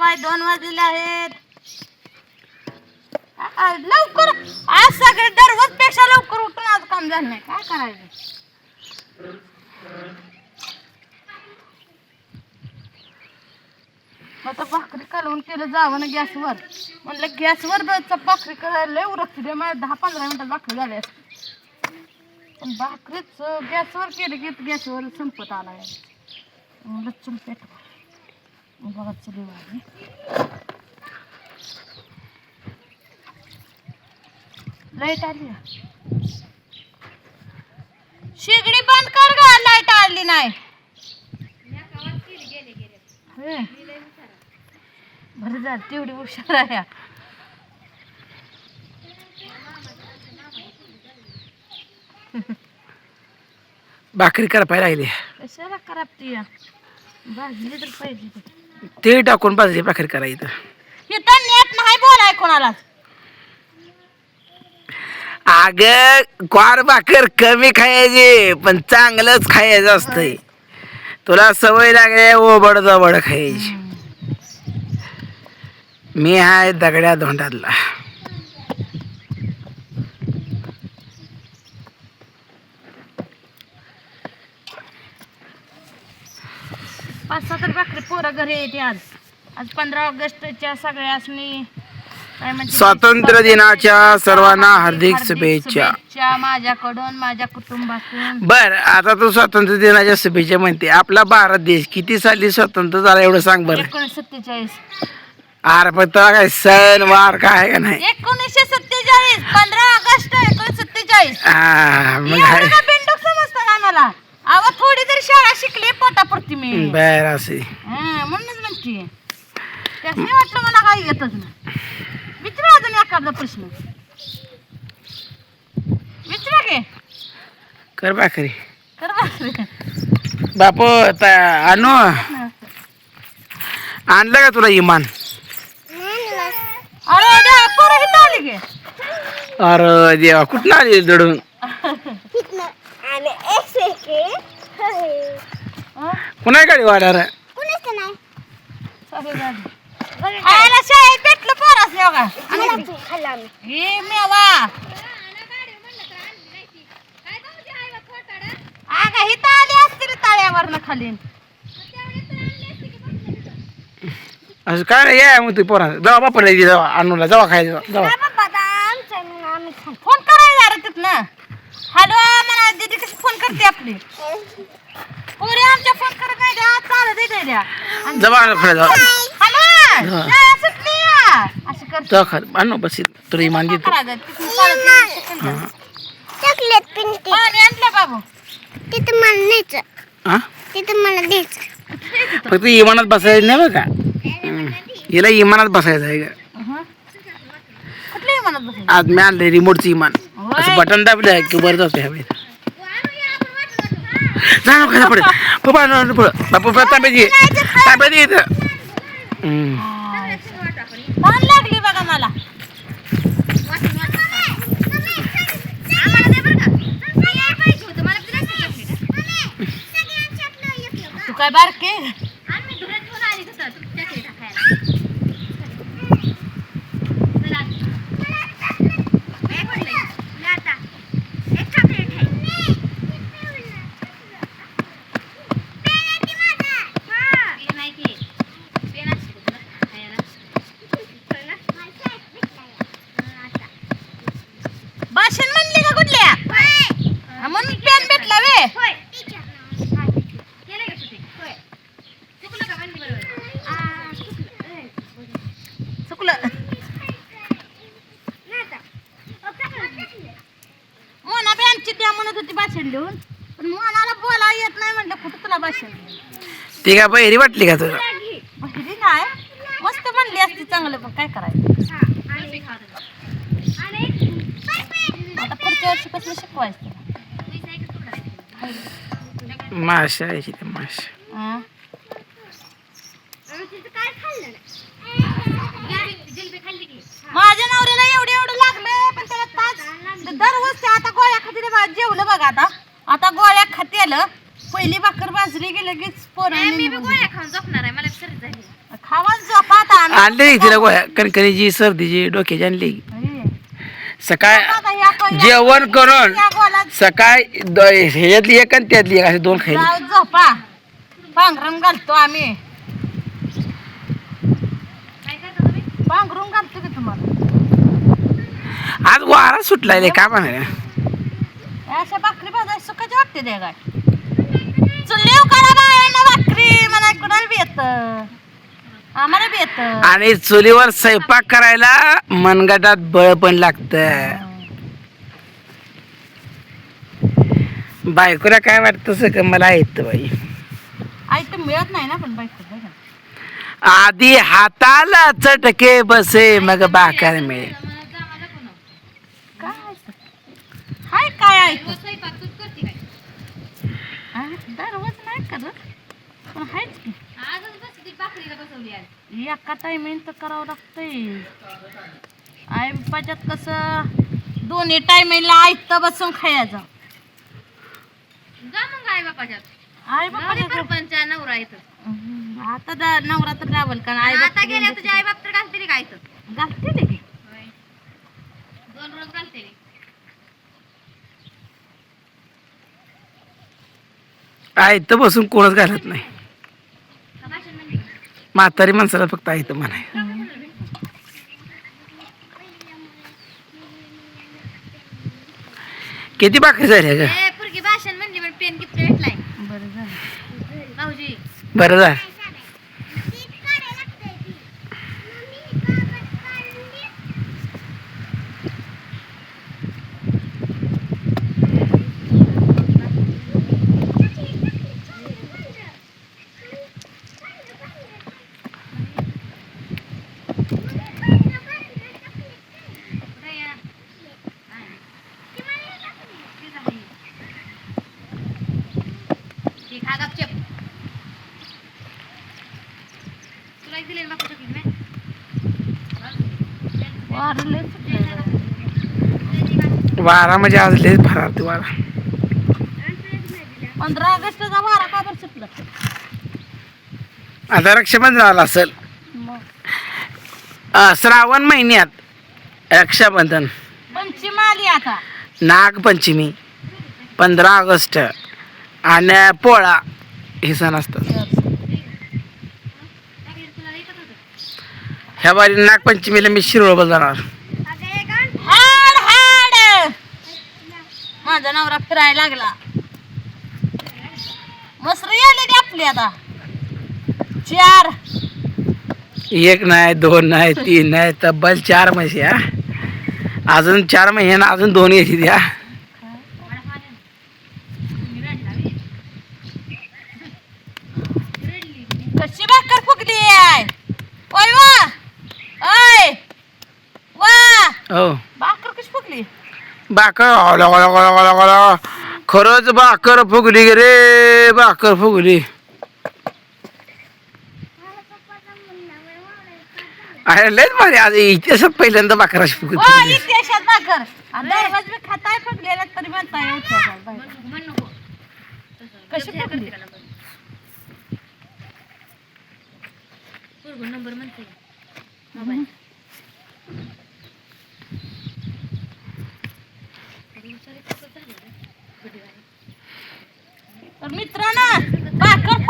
संध्याकाळी 2 वाजलेले आहेत. लवकर आज सगळे दररोज पेक्षा लवकर उठून आज काम झालं नाही. काय करायचं? आता भाकरी कालवून केलं जावं ना गॅसवर. म्हणलं गॅसवर भाकरी करायला लय उरकते दे. मला 10-15 मिनिटात भाकरी झाली असते. पण भाकरीच गॅसवर केलं की गॅसवर संपत आला. म्हणलं चल पेटवा. बघा चली वाजली. लाईट आली. शेगडी बंद कर ग. लाईट आली नाही. बरं झालं तेवढी हुशार आहे. भाकरी करायला लागली. कशाला करापती भाजली तर पाहिजे. ते टाकून भाजली भाकरी करायचं. हे तर नेट नाही बोलाय कोणाला. अग क्वार भाकर कमी खायची पण चांगलंच खायचं असतंय. तुला सवय लागली ओबड जबड खायची. मी आहे दगड्या धोंडातला. पाच 6 तर भाकरी पोरं घरी येते. आज 15 ऑगस्टच्या सगळ्यासनी काय म्हणते स्वातंत्र्य दिनाच्या सर्वांना हार्दिक शुभेच्छा माझ्याकडून माझ्या कुटुंबातून. बर आता तू स्वातंत्र्य दिनाच्या शुभेच्छा म्हणते. आपला भारत देश किती साली स्वतंत्र झाला एवढं सांग बरं. 1947. अरे पण तुला काय सण वार काय आहे का नाही? 1947 15 ऑगस्ट 1947. मग काय बिंडूक समजतं आम्हाला. अहो थोडी तरी शाळा शिकली पोटापुरती मी. बर असे म्हणूनच म्हणते. त्याने वाटलं मला काही येतच नाही. विचारा अजून एखादा प्रश्न विचारा घे. कर भाकरी कर भाकरी. बापू आणू आणलं का तुला इमान? अरे पोरं इथं आली गे. अरे देवा कुठं आली दडून? कुणा गाडी वाढा रे? खायला शाळेत भेटलं पोरास बघा. हे मेवा अगं हिथं आली असते रे ताळ्यावरनं खाली. असं काय रे या मग तू पोरा जावा बापा जावा आणूला जावा खायला जावा. फोन करायला रे तिथनं. हॅलो म्हणा दीदी कशी फोन करते आपली. पोरी आमच्या फोन करत नाही द्या. चालू दे द्या. जावा आणू खायला जावा. हॅलो सुटली अशी कर. जावा खा आणू बस तुला इमान देतो. पाणी आणलं बाबू. तिथं मला न्यायचं. हा तिथं मला द्यायचं. फक्त इमानात बसायचं नाही बघा. हिला इमानात बसायचं आहे का? कुठल्याही म्हणत बस. आज मी आणलंय रिमोटचं इमान. असं बटन दाबलं आहे की बरं जातं ह्यावेळी. जा खायला पडेल पप्पा बापू तांब्याची तांब्याची इथं. ताण लागली बघा मला. तू काय बारके भाषण म्हणली का कुठल्या म्हणून पेन भेटला वे. चुकलं. मोना बी आमची त्या म्हणत होती भाषण लिहून. पण मोनाला बोला येत नाही म्हणलं कुठं तुला भाषण. ती काय बहिरी वाटली का तुला? बहिरी नाही मस्त म्हणली असती चांगलं पण काय करायचं. आता पुढच्या वर्षीपासून शिकवायचं. माशा आहे ते माशा. माझ्या नवऱ्याला एवढं लागलं पण त्याला तास दररोज आता गोळ्या खाती जेवलं बघा. आता गोळ्या खात्याला पहिली भाकर भाजली गेलं की पोरांनी गोळ्या खाऊन झोपणार आहे. मला सर्दी झाली. खावा झोपा आता आम्ही. आणले तिला गोळ्या कणकणीची सर्दीची डोक्याची आणली हे. सकाळ आता ह्या गोळ्या- जेवण करून ह्या गोळ्या सकाळी ह्याच्यातली एक आणि त्यातली एक असे दोन खायली जाऊ झोपा. पांघरून घालतो आम्ही. पांघरून घालतो की तुम्हाला. आज वारा सुटलाय का म्हणाले अशा भाकरी भाजायला सुखाची वाटते ते काय. चुलीव करा बायांना भाकरी मला कुणाला बी येतं. आम्हाला बी येतं. आणि चुलीवर स्वयंपाक करायला मनगटात बळ पण लागत बायकोला काय वाटतं सगळं मला येतं बाई आयटम मिळत नाही ना पण बायको बघा. आधी हाताला चटके बसे मग भाकर मिळेल काय ऐकतं? हाय काय ऐकतं? दररोज नाही करत पण हायच की. एका टायमिंग तर करावं लागतंय. आई बापाच्यात कसं दोन्ही टायमिंगला आयतं बसून खायचं. आई बापाच्या नवरा येत आता नवरा तर रावल कारण आई आता गेल्या तुझ्या आई बाप तर घालते काय तर घालते ते की. 2 रोज घालते आयत बसून कोणच घालत नाही म्हातारी माणसाला फक्त आयत म्हणाय किती भाकरी झाल्या ग पुरगी भाषण म्हणली पण पेन गिफ्ट भेटलाय बरं झालं. भाऊजी बरं झालं वारं लय सुटलंय. वारा म्हणजे आज लय फरार वारा 15 ऑगस्टचा वारा का बरं सुटला. आता रक्षाबंधन आला असेल मग श्रावण महिन्यात रक्षाबंधन पंचमी आली आता. नागपंचमी 15 ऑगस्ट आणि पोळा हे सण असतात ह्या बारी नागपंचमीला मी शिरोळ जाणार हाड हाड माझा नवरा फिरायला लागला. मसरी आली ती आपली आता 4. एक नाही 2 नाही 3 नाही तब्बल 4 म्हशी हा अजून 4 महिन्यानं अजून 2 येतील द्या कशी भाकर फुगली आहे. ओय वा ओय वा हो भाकर कशी फुगली. भाकर खरंच भाकर फुगली गे रे भाकर फुगली अरे लयच भारी आज इतिहासात पहिल्यांदा भाकर अशी फुगली ओ इतिहासात भाकर दरवाज मी खाताय फुगलेला तरी म्हणताय इतिहासात भाकर. कशी फुगली. नंबर म्हणते तर मित्रांनो भाकर